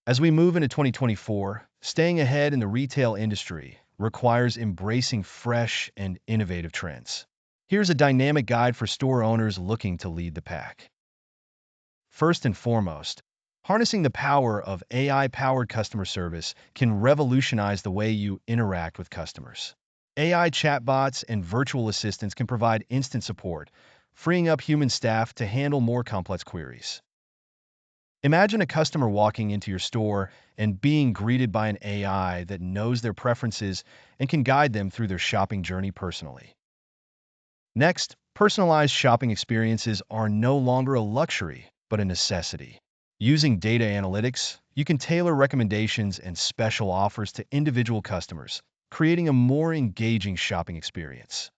As we move into 2024, staying ahead in the retail industry requires embracing fresh and innovative trends. Here's a dynamic guide for store owners looking to lead the pack. First and foremost, harnessing the power of AI-powered customer service can revolutionize the way you interact with customers. AI chatbots and virtual assistants can provide instant support, freeing up human staff to handle more complex queries. Imagine a customer walking into your store and being greeted by an AI that knows their preferences and can guide them through their shopping journey personally. Next, personalized shopping experiences are no longer a luxury, but a necessity. Using data analytics, you can tailor recommendations and special offers to individual customers, creating a more engaging shopping experience.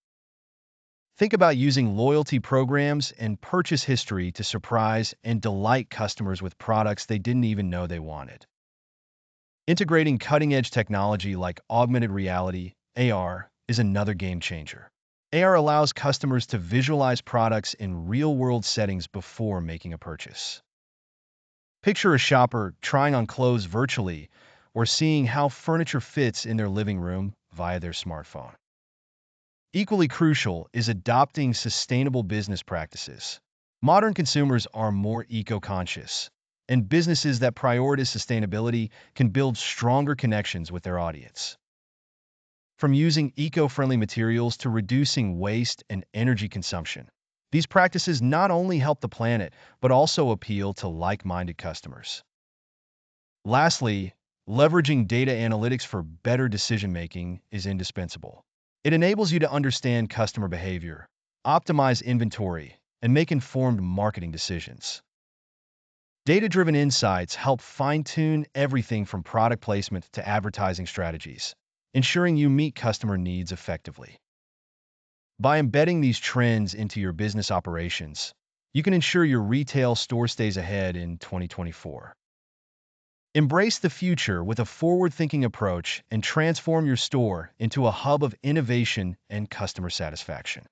Think about using loyalty programs and purchase history to surprise and delight customers with products they didn't even know they wanted. Integrating cutting-edge technology like augmented reality, AR, is another game changer. AR allows customers to visualize products in real-world settings before making a purchase. Picture a shopper trying on clothes virtually or seeing how furniture fits in their living room via their smartphone. Equally crucial is adopting sustainable business practices. Modern consumers are more eco-conscious, and businesses that prioritize sustainability can build stronger connections with their audience. From using eco-friendly materials to reducing waste and energy consumption, these practices not only help the planet, but also appeal to like-minded customers. Lastly, leveraging data analytics for better decision-making is indispensable. It enables you to understand customer behavior, optimize inventory, and make informed marketing decisions. Data-driven insights help fine-tune everything from product placement to advertising strategies, ensuring you meet customer needs effectively. By embedding these trends into your business operations, you can ensure your retail store stays ahead in 2024. Embrace the future with a forward-thinking approach and transform your store into a hub of innovation and customer satisfaction.